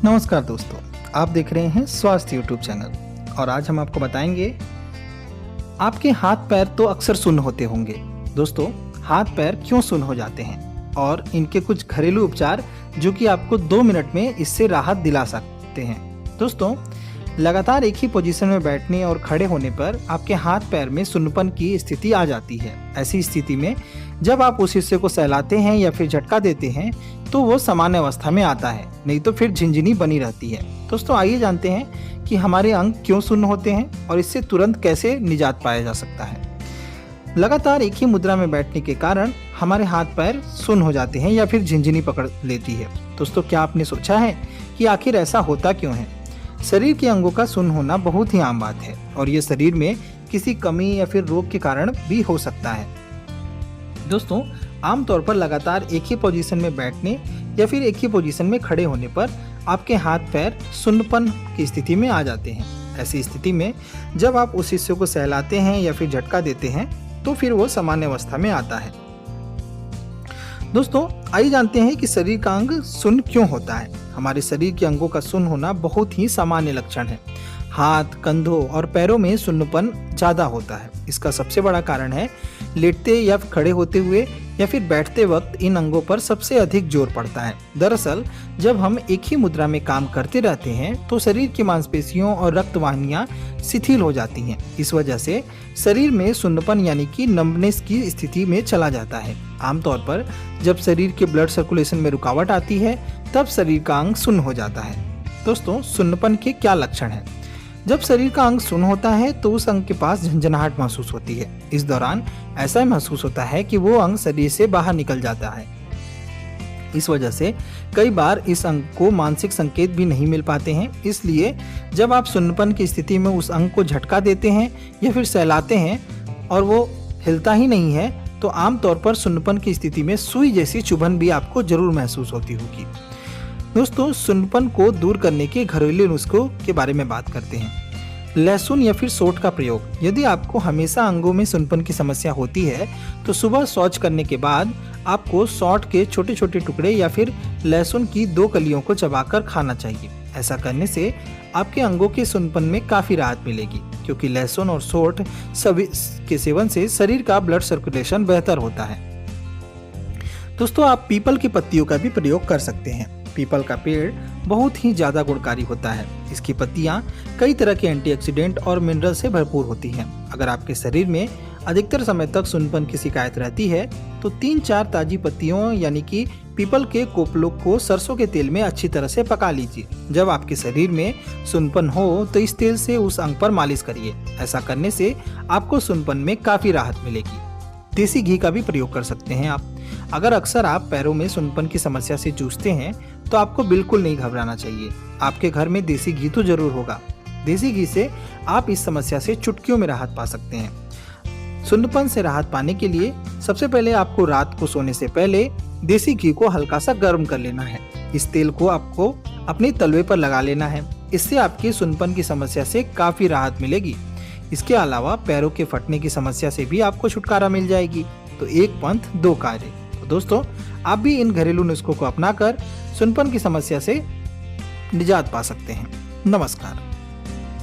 नमस्कार दोस्तों, आप देख रहे हैं स्वास्थ्य यूट्यूब चैनल और आज हम आपको बताएंगे आपके हाथ पैर तो अक्सर सुन्न होते होंगे। दोस्तों, हाथ पैर क्यों सुन्न हो जाते हैं और इनके कुछ घरेलू उपचार जो कि आपको 2 मिनट में इससे राहत दिला सकते हैं। दोस्तों, लगातार एक ही पोजीशन में बैठने और खड़े होने पर आपके हाथ पैर में सुन्नपन की स्थिति आ जाती है। ऐसी स्थिति में जब आप उस हिस्से को सहलाते हैं या फिर झटका देते हैं तो वो सामान्य अवस्था में आता है, नहीं तो फिर झिनझिनी बनी रहती है। दोस्तों, आइए जानते हैं कि हमारे अंग क्यों सुन्न होते हैं और इससे तुरंत कैसे निजात पाया जा सकता है। लगातार एक ही मुद्रा में बैठने के कारण हमारे हाथ पैर सुन्न हो जाते हैं या फिर झिनझिनी पकड़ लेती है। दोस्तों, क्या आपने सोचा है कि आखिर ऐसा होता क्यों है? शरीर के अंगों का सुन्न होना बहुत ही आम बात है और ये शरीर में किसी कमी या फिर रोग के कारण भी हो सकता है। दोस्तों, आमतौर पर लगातार एक ही पोजीशन में बैठने या फिर एक ही पोजीशन में खड़े होने पर आपके हाथ पैर सुन्नपन की स्थिति में आ जाते हैं। ऐसी स्थिति में जब आप उस हिस्से को सहलाते हैं या फिर झटका देते हैं तो फिर वो सामान्य अवस्था में आता है। दोस्तों, आइए जानते हैं कि शरीर का अंग सुन्न क्यों होता है। हमारे शरीर के अंगों का सुन्न होना बहुत ही सामान्य लक्षण है। हाथ, कंधों और पैरों में सुन्नपन ज़्यादा होता है। इसका सबसे बड़ा कारण है लेटते या खड़े होते हुए या फिर बैठते वक्त इन अंगों पर सबसे अधिक जोर पड़ता है। दरअसल जब हम एक ही मुद्रा में काम करते रहते हैं तो शरीर की मांसपेशियों और रक्तवाहिनियां शिथिल हो जाती हैं। इस वजह से शरीर में सुन्नपन यानी कि नंबनेस की स्थिति में चला जाता है। आमतौर पर जब शरीर के ब्लड सर्कुलेशन में रुकावट आती है तब शरीर का अंग सुन्न हो जाता है। दोस्तों, सुन्नपन के क्या लक्षण हैं? जब शरीर का अंग सुन्न होता है तो उस अंग के पास झंझनाहट महसूस होती है। इस दौरान ऐसा महसूस होता है कि वो अंग शरीर से बाहर निकल जाता है। इस वजह से कई बार इस अंग को मानसिक संकेत भी नहीं मिल पाते हैं। इसलिए जब आप सुन्नपन की स्थिति में उस अंग को झटका देते हैं या फिर सहलाते हैं और वो हिलता ही नहीं है तो आमतौर पर सुन्नपन की स्थिति में सुई जैसी चुभन भी आपको जरूर महसूस होती होगी। दोस्तों, सुन्नपन को दूर करने के घरेलू नुस्खों के बारे में बात करते हैं। लहसुन या फिर सोंठ का प्रयोग। यदि आपको हमेशा अंगों में सुन्नपन की समस्या होती है तो सुबह शौच करने के बाद आपको सौंठ के छोटे छोटे टुकड़े या फिर लहसुन की 2 कलियों को चबाकर खाना चाहिए। ऐसा करने से आपके अंगों के सुन्नपन में काफ़ी राहत मिलेगी, क्योंकि लहसुन और सौंठ सभी के सेवन से शरीर का ब्लड सर्कुलेशन बेहतर होता है। दोस्तों, आप पीपल की पत्तियों का भी प्रयोग कर सकते हैं। पीपल का पेड़ बहुत ही ज़्यादा गुणकारी होता है। इसकी पत्तियां कई तरह के एंटीऑक्सीडेंट और मिनरल से भरपूर होती हैं। अगर आपके शरीर में अधिकतर समय तक सुन्नपन की शिकायत रहती है तो 3-4 ताजी पत्तियों यानी कि पीपल के कोपलों को सरसों के तेल में अच्छी तरह से पका लीजिए। जब आपके शरीर में सुन्नपन हो तो इस तेल से उस अंग पर मालिश करिए। ऐसा करने से आपको सुन्नपन में काफ़ी राहत मिलेगी। देसी घी का भी प्रयोग कर सकते हैं आप। अगर अक्सर आप पैरों में सुन्नपन की समस्या से जूझते हैं तो आपको बिल्कुल नहीं घबराना चाहिए। आपके घर में देसी घी तो जरूर होगा। देसी घी से आप इस समस्या से चुटकियों में राहत पा सकते हैं। सुन्नपन से राहत पाने के लिए सबसे पहले आपको रात को सोने से पहले देसी घी को हल्का सा गर्म कर लेना है। इस तेल को आपको अपने तलवे पर लगा लेना है। इससे आपकी सुन्नपन की समस्या से काफी राहत मिलेगी। इसके अलावा पैरों के फटने की समस्या से भी आपको छुटकारा मिल जाएगी। तो एक पंथ 2 कार्य। तो दोस्तों, आप भी इन घरेलू नुस्खों को अपनाकर सुन्नपन की समस्या से निजात पा सकते हैं। नमस्कार।